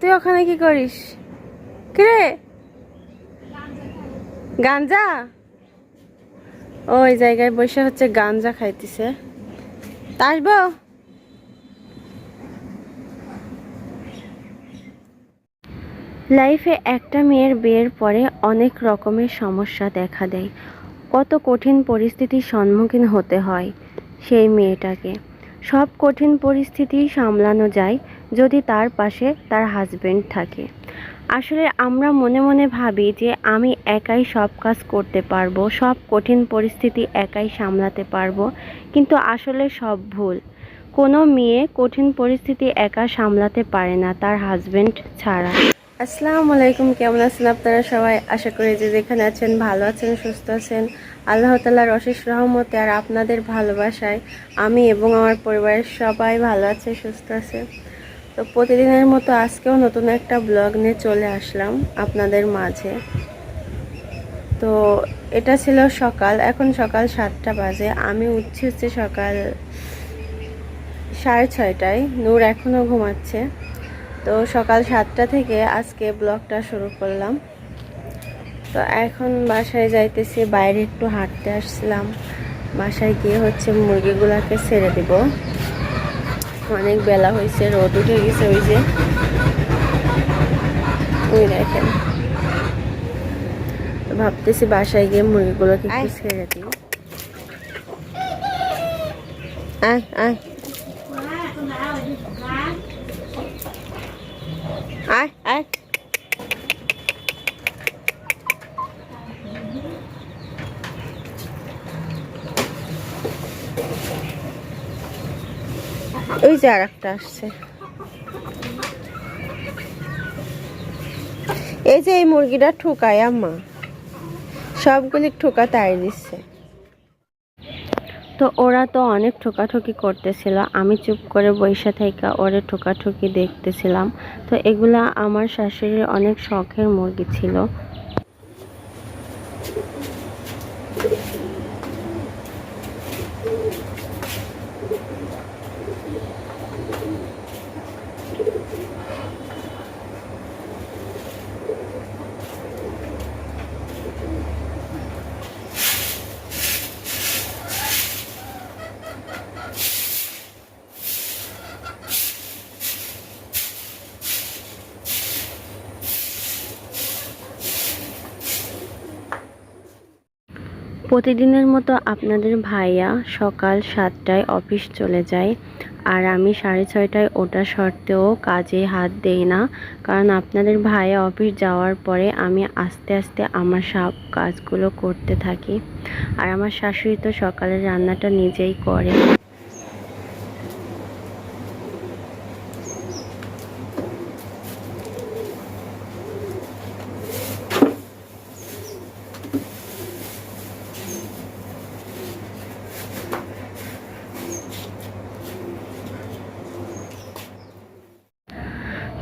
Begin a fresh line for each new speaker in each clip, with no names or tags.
তুই ওখানে কি করিস? কে গাঞ্জা? ওই জায়গায় বসে হচ্ছে গাঞ্জা খাইতেছে। আসবো। লাইফে একটা মেয়ের বিয়ের পরে অনেক রকমের সমস্যা দেখা দেয়। কত কঠিন পরিস্থিতির সম্মুখীন হতে হয় সেই মেয়েটাকে। সব কঠিন পরিস্থিতি সামলানো যায় যদি তার পাশে তার হাজবেন্ড থাকে। আসলে আমরা মনে মনে ভাবি যে আমি একাই সব কাজ করতে পারবো, সব কঠিন পরিস্থিতি একাই সামলাতে পারবো, কিন্তু আসলে সব ভুল। কোনো মেয়ে কঠিন পরিস্থিতি একা সামলাতে পারে না তার হাজবেন্ড ছাড়া। আসসালামু আলাইকুম, কেমন আছেন আপনারা সবাই? আশা করি যে যেখানে আছেন ভালো আছেন, সুস্থ আছেন। আল্লাহ তাআলার অশেষ রহমতে আর আপনাদের ভালোবাসায় আমি এবং আমার পরিবারের সবাই ভালো আছে, সুস্থ আছে। তো প্রতিদিনের মতো আজকেও নতুন একটা ব্লগ নিয়ে চলে আসলাম আপনাদের মাঝে। তো এটা ছিল সকাল, এখন সকাল 7টা বাজে। আমি উঠছি হচ্ছে সকাল 6:30টায়। নূর এখনও ঘুমাচ্ছে। তো সকাল 7টা থেকে আজকে ব্লগটা শুরু করলাম। তো এখন বাসায় যাইতেছি, বাইরে একটু হাঁটতে আসছিলাম। বাসায় গিয়ে হচ্ছে মুরগিগুলোকে ছেড়ে দিব। অনেক বেলা হয়েছে, রোদ উঠে গেছে। ওই যে ওই দেখেন, ভাবতেছি বাসায় গিয়ে মুরগিগুলোকে একটু ছেড়ে দিই। আয় আয় আয় আয়। ওই যে আর একটা আসছে। এই যে এই মুরগিটা ঠুকায় আম্মা, সবগুলি ঠোকা তাই দিচ্ছে। তো ওরা তো অনেক ঠোকাঠুকি করতেছিল, আমি চুপ করে বসে থেকে ওরে ঠোকাঠুকি দেখতেছিলাম। তো এগুলা আমার শাশুড়ির অনেক শখের মুরগি ছিল। প্রতিদিনের মতো আপনাদের ভাইয়া সকাল 7টায় অফিস চলে যায়, আর আমি 6:30টায় ওটা সত্ত্বেও কাজে হাত দেই না। কারণ আপনাদের ভাইয়া অফিস যাওয়ার পরে আমি আস্তে আস্তে আমার সব কাজগুলো করতে থাকি। আর আমার শাশুড়ি তো সকালের রান্নাটা নিজেই করে।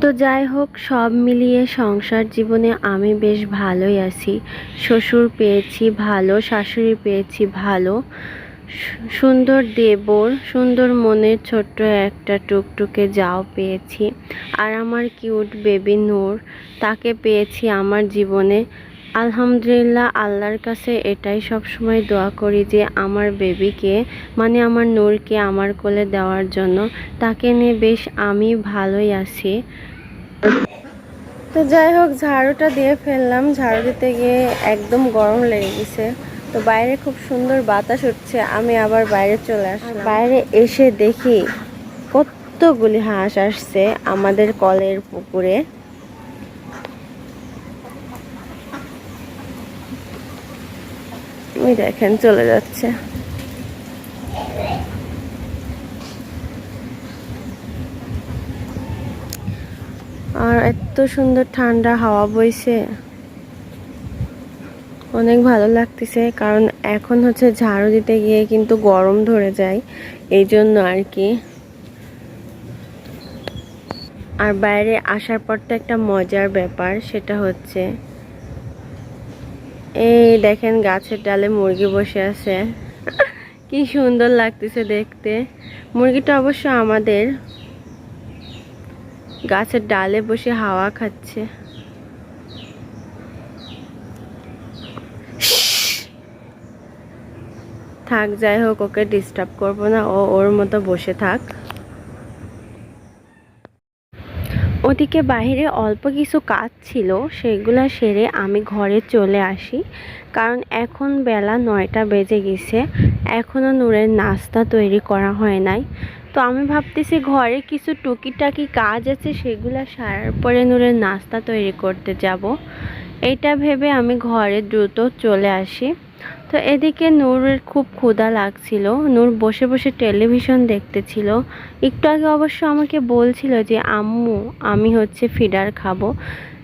তো যাই হোক, সব মিলিয়ে সংসার জীবনে আমি বেশ ভালোই আছি। শ্বশুর পেয়েছি ভালো, শাশুড়ি পেয়েছি ভালো, সুন্দর দেবর, সুন্দর মনের ছোট্ট একটা টুকটুকে যাও পেয়েছি। আর আমার কিউট বেবি নূর, তাকে পেয়েছি আমার জীবনে। আলহামদুলিল্লাহ, আল্লাহর কাছে এটাই সবসময় দোয়া করি যে আমার বেবিকে, মানে আমার নূরকে আমার কোলে দেওয়ার জন্য। তাকে নিয়ে বেশ আমি ভালোই আছি। তো যাই হোক, ঝাড়ুটা দিয়ে ফেললাম। ঝাড়ু দিতে গিয়ে একদম গরম লেগে গেছে। তো বাইরে খুব সুন্দর বাতাস উঠছে, আমি আবার বাইরে চলে আসলাম। বাইরে এসে দেখি কতগুলি হাঁস আসছে আমাদের কলের পুকুরে। ওই দেখেন চলে যাচ্ছে। আর এত সুন্দর ঠান্ডা হাওয়া বইছে, অনেক ভালো লাগতেছে। কারণ এখন হচ্ছে ঝাড়ু দিতে গিয়ে কিন্তু গরম ধরে যায়, এই জন্য আর কি। আর বাইরে আসার পর তো একটা মজার ব্যাপার, সেটা হচ্ছে এই দেখেন গাছের ডালে মুরগি বসে আছে। কি সুন্দর লাগতেছে দেখতে। মুরগিটা অবশ্য আমাদের। গাছের ডালে বসে হাওয়া খাচ্ছে। থাক, যাই হোক, ওকে ডিস্টার্ব করবো না, ও ওর মতো বসে থাক। ওদিকে বাইরে অল্প কিছু কাজ ছিল, সেগুলো সেরে আমি ঘরে চলে আসি, কারণ এখন বেলা 9টা বেজে গেছে, এখনও নূরের নাস্তা তৈরি করা হয় নাই। তো আমি ভাবতেছি ঘরে কিছু টুকিটাকি কাজ আছে, সেগুলো সারার পরে নূরের নাস্তা তৈরি করতে যাব। এটা ভেবে আমি ঘরে দ্রুত চলে আসি। তো এদিকে নূরের খুব ক্ষুধা লাগছিল, নূর বসে বসে টেলিভিশন দেখতেছিল। একটু আগে অবশ্য আমাকে বলছিল যে আম্মু আমি ফিডার খাবো।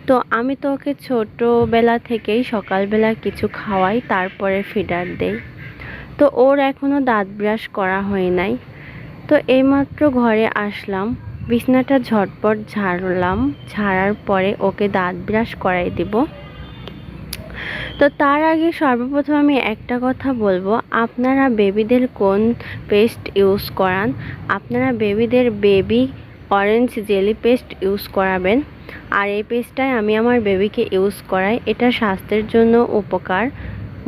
তো আমি তো ওকে ছোটোবেলা থেকেই সকালবেলা কিছু খাওয়াই, তারপরে ফিডার দেই। তো ওর এখনও দাঁত ব্রাশ করা হয় নাই। তো এইমাত্র ঘরে আসলাম, বিছনাটা ঝটপট ঝাড়লাম, ঝাড়ার পরে ওকে দাঁত ব্রাশ করাই দিব। তো তার আগে সর্বপ্রথম আমি একটা কথা বলবো, আপনারা বেবিদের কোন পেস্ট ইউজ করান? আপনারা বেবিদের baby orange jelly paste use করাবেন। আর এই পেস্টটাই আমি আমার বেবিকে ইউজ করাই। এটা স্বাস্থ্যের জন্য উপকার,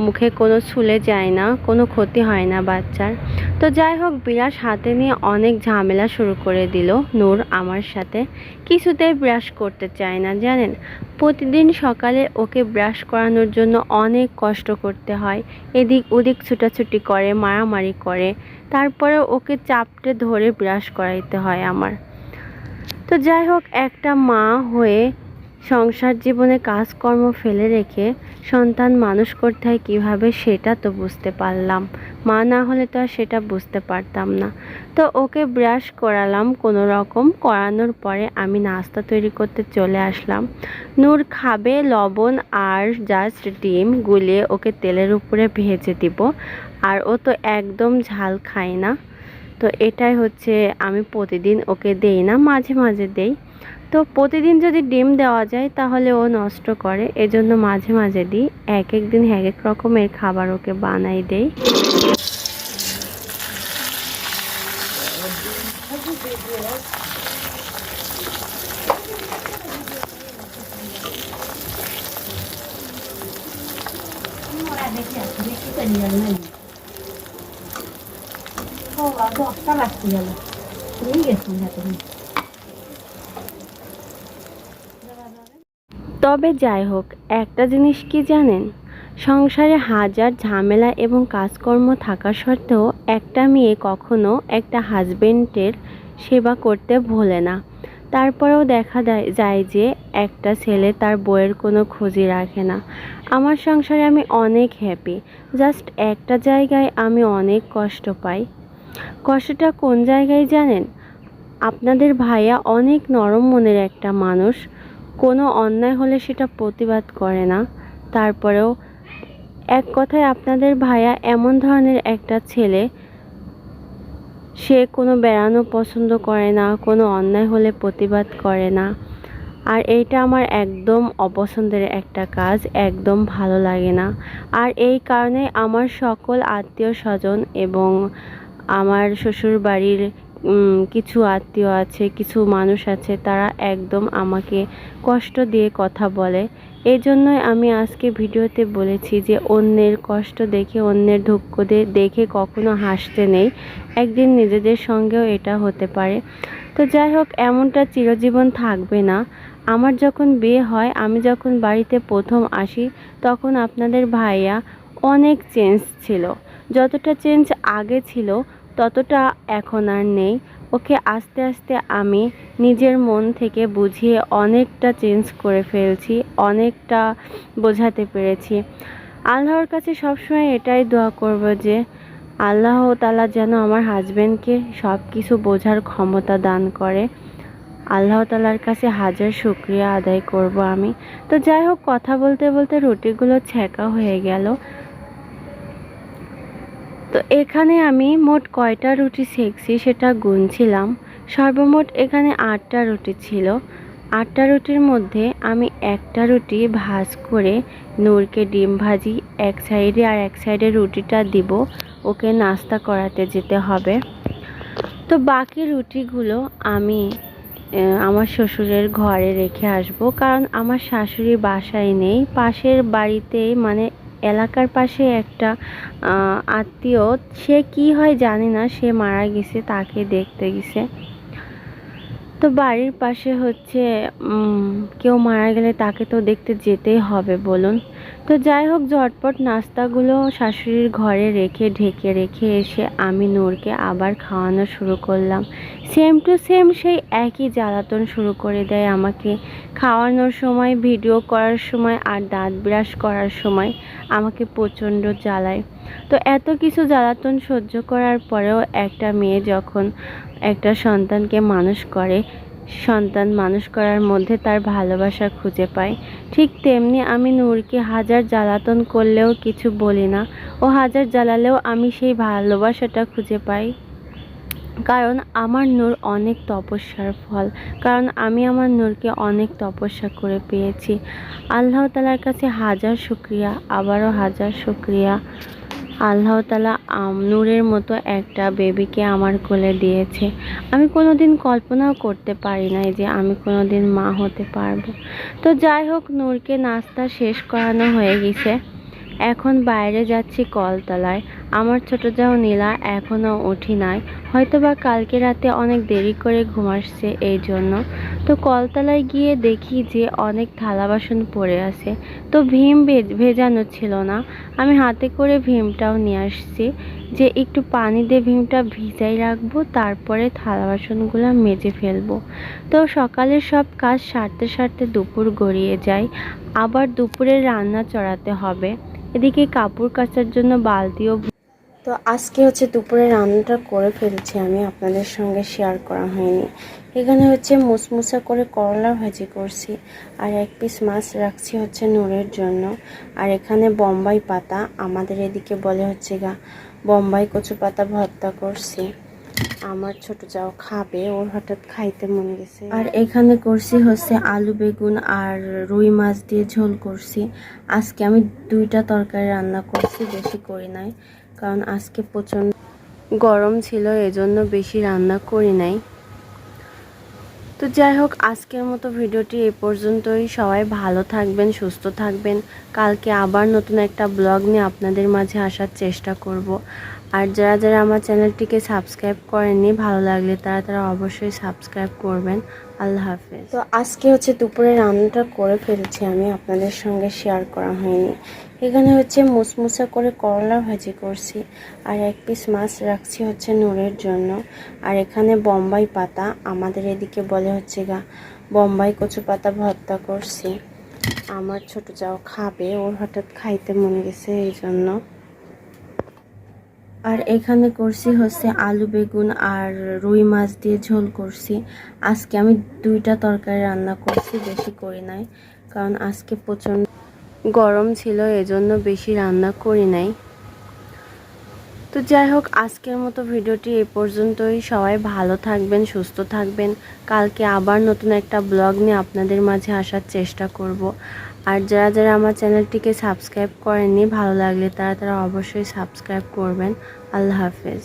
মুখে কোনো ছুলে যায় না, কোনো ক্ষতি হয় না বাচ্চার। তো যাই হোক, বিরাস হাতে নিয়ে অনেক ঝামেলা শুরু করে দিল নূর আমার সাথে। কিছুতেই ব্রাশ করতে চায় না, জানেন। প্রতিদিন সকালে ওকে ব্রাশ করানোর জন্য অনেক কষ্ট করতে হয়, এদিক ওদিক ছুটাছুটি করে, মারামারি করে, তারপরে ওকে চাপটে ধরে ব্রাশ করাইতে হয় আমার। তো যাই হোক, একটা মা হয়ে সংসার জীবনে কাজকর্ম ফেলে রেখে সন্তান মানুষ করতে হয় কীভাবে, সেটা তো বুঝতে পারলাম। মা না হলে তো আর সেটা বুঝতে পারতাম না। তো ওকে ব্রাশ করালাম কোনো রকম, করানোর পরে আমি নাস্তা তৈরি করতে চলে আসলাম। নূর খাবে লবণ আর জাস্ট ডিম গুলিয়ে ওকে তেলের উপরে ভেজে দিব। আর ও তো একদম ঝাল খায় না। তো এটাই আমি প্রতিদিন ওকে দেই না, মাঝে মাঝে দেই। তো প্রতিদিন যদি ডিম দেওয়া যায় তাহলে ও নষ্ট করে, এজন্য মাঝে মাঝে দিই। এক এক দিন এক এক রকমের খাবার ওকে বানাই দেই। তবে যাই হোক, একটা জিনিস কি জানেন, সংসারে হাজার ঝামেলা এবং কাজকর্ম থাকা সত্ত্বেও একটা মেয়ে কখনো একটা হাজবেন্ডের সেবা করতে ভোলে না। তারপরেও দেখা যায় যে একটা ছেলে তার বউয়ের কোনো খোঁজই রাখে না। আমার সংসারে আমি অনেক হ্যাপি, জাস্ট একটা জায়গায় আমি অনেক কষ্ট পাই। কষ্টটা কোন জায়গায় জানেন? আপনাদের ভাইয়া অনেক নরম মনের একটা মানুষ, কোনো অন্যায় হলে সেটা প্রতিবাদ করে না। তারপরেও এক কথায় আপনাদের ভাইয়া এমন ধরনের একটা ছেলে, সে কোনো বেড়ানো পছন্দ করে না, কোনো অন্যায় হলে প্রতিবাদ করে না। আর এইটা আমার একদম অপছন্দের একটা কাজ, একদম ভালো লাগে না। আর এই কারণে আমার সকল আত্মীয় স্বজন এবং আমার শ্বশুর বাড়ির কিছু আত্মীয় আছে, কিছু মানুষ আছে, তারা একদম আমাকে কষ্ট দিয়ে কথা বলে। এই জন্যই আমি আজকে ভিডিওতে বলেছি যে অন্যের কষ্ট দেখে, অন্যের দুঃখ দেখে কখনো হাসতে নেই, একদিন নিজেদের সঙ্গেও এটা হতে পারে। তো যাই হোক, এমনটা চিরজীবন থাকবে না। আমার যখন বিয়ে হয়, আমি যখন বাড়িতে প্রথম আসি, তখন আপনাদের ভাইয়া অনেক চেঞ্জ ছিল। যতটা চেঞ্জ আগে ছিল ততটা এখন আর নেই। ওকে আস্তে আস্তে আমি নিজের মন থেকে বুঝিয়ে অনেকটা চেঞ্জ করে ফেলছি, অনেকটা বোঝাতে পেরেছি। আল্লাহর কাছে সবসময় এটাই দোয়া করব যে আল্লাহ তাআলা যেন আমার হাজবেন্ডকে সব কিছু বোঝার ক্ষমতা দান করে। আল্লাহ তাআলার কাছে হাজার শুকরিয়া আদায় করব আমি। তো যাই হোক, কথা বলতে বলতে রুটিগুলো ছেঁকা হয়ে গেল। তো এখানে আমি মোট কয়টা রুটি সেঁকছি সেটা গুনছিলাম। সর্বমোট এখানে 8টা রুটি ছিল। 8টা রুটির মধ্যে আমি একটা রুটি ভাজ করে নূরকে ডিম ভাজি এক সাইডে, আর এক সাইডে রুটিটা দিব, ওকে নাস্তা করাতে যেতে হবে। তো বাকি রুটিগুলো আমি আমার শ্বশুরের ঘরে রেখে আসব, কারণ আমার শাশুড়ি বাসায় নেই, পাশের বাড়িতেই মানে এলাকার পাশে একটা আত্মীয়, সে কি হয় জানি না, সে মারা গেছে, তাকে দেখতে গেছে। তো বাড়ির পাশে হচ্ছে কেউ মারা গেলে তাকে তো দেখতে যেতেই হবে বলুন। তো যাই হোক, ঝটপট নাস্তাগুলো শাশুড়ির ঘরে রেখে ঢেকে রেখে এসে আমি নূরকে আবার খাওয়ানো শুরু করলাম। সেম টু সেম সেই একই জ্বালাতন শুরু করে দেয় আমাকে। খাওয়ানোর সময়, ভিডিও করার সময় আর দাঁত ব্রাশ করার সময় আমাকে প্রচণ্ড জ্বালায়। তো এত কিছু জ্বালাতন সহ্য করার পরেও একটা মেয়ে যখন একটা সন্তানকে মানুষ করে, সন্তান মানুষ করার মধ্যে তার ভালোবাসা খুঁজে পায়, ঠিক তেমনি আমি নূরকে হাজার জ্বালাতন করলেও কিছু বলি না, ও হাজার জ্বালালেও আমি সেই ভালোবাসাটা খুঁজে পাই। কারণ আমার নূর অনেক তপস্যার ফল, কারণ আমি আমার নূরকে অনেক তপস্যা করে পেয়েছি। আল্লাহ তাআলার কাছে হাজার শুকরিয়া, আবারও হাজার শুকরিয়া। আল্লাহ তাআলা নূরের মতো একটা বেবিকে আমার কোলে দিয়েছে। আমি কোনোদিন কল্পনাও করতে পারি নাই যে আমি কোনোদিন মা হতে পারবো। তো যাই হোক, নূরকে নাস্তা শেষ করানো হয়ে গেছে, এখন বাইরে যাচ্ছি কলতলায়। আমার ছোট যাও নীলা এখনও উঠি নাই, হয়তোবা কালকে রাতে অনেক দেরি করে ঘুম আসছে এই জন্য। তো কলতলায় গিয়ে দেখি যে অনেক থালা বাসন পড়ে আছে। তো ভীম ভেজানো ছিল না, আমি হাতে করে ভীমটাও নিয়ে আসছি, যে একটু পানি দিয়ে ভীমটা ভিজাই রাখবো, তারপরে থালা বাসনগুলো মেজে ফেলবো। তো সকালের সব কাজ সারতে সারতে দুপুর গড়িয়ে যায়, আবার দুপুরে রান্না চড়াতে হবে। এদিকে কাপড় কাচার জন্য বালতিও। তো আজকে হচ্ছে দুপুরে রান্নাটা করে ফেলছি আমি, আপনাদের সঙ্গে শেয়ার করা হয়নি। এখানে হচ্ছে মুসমুসা করে করলা ভাজি করছি, আর এক পিস মাছ রাখছি হচ্ছে নূরের জন্য। আর এখানে বোম্বাই পাতা, আমাদের এদিকে বলে হচ্ছে বোম্বাই কচু পাতা ভর্তা করছি। আমার ছোট যাও খাবে, ওর হঠাৎ খাইতে মন গেছে। আর এখানে করছি হচ্ছে আলু বেগুন আর রুই মাছ দিয়ে ঝোল করছি। আজকে আমি 2টা তরকারি রান্না করছি, বেশি করি নাই, কারণ আজকে প্রচণ্ড গরম ছিল, এজন্য বেশি রান্না করি নাই। তো যাই হোক, আজকের মতো ভিডিওটি এ পর্যন্তই। সবাই ভালো থাকবেন, সুস্থ থাকবেন। কালকে আবার নতুন একটা ব্লগ নিয়ে আপনাদের মাঝে আসার চেষ্টা করব। আর যারা যারা আমার চ্যানেলটিকে সাবস্ক্রাইব করেননি, ভালো লাগলে তারা অবশ্যই সাবস্ক্রাইব করবেন। আল্লাহ হাফেজ। তো আজকে হচ্ছে দুপুরে রান্নাটা করে ফেলছি আমি, আপনাদের সঙ্গে শেয়ার করা হয়নি। এখানে হচ্ছে মুসমুসা করে করলা ভাজি করছি, আর এক পিস মাছ রাখছি হচ্ছে নূরের জন্য। আর এখানে বোম্বাই পাতা, আমাদের এদিকে বলে হচ্ছে বোম্বাই কচু পাতা ভর্তা করছি। আমার ছোট যাও খাবে, ওর হঠাৎ খাইতে মন গেছে এই জন্য। আর এখানে করছি হচ্ছে আলু বেগুন আর রুই মাছ দিয়ে ঝোল করছি। আজকে আমি 2টা তরকারি রান্না করছি, বেশি করি নাই, কারণ আজকে প্রচণ্ড গরম ছিল, এজন্য বেশি রান্না করি নাই। তো যাই হোক, আজকের মতো ভিডিওটি এ পর্যন্তই। সবাই ভালো থাকবেন, সুস্থ থাকবেন। কালকে আবার নতুন একটা ব্লগ নিয়ে আপনাদের মাঝে আসার চেষ্টা করব। আর যারা যারা আমার চ্যানেলটিকে সাবস্ক্রাইব করেননি, ভালো লাগলে তারা অবশ্যই সাবস্ক্রাইব করবেন। আল্লাহ হাফেজ।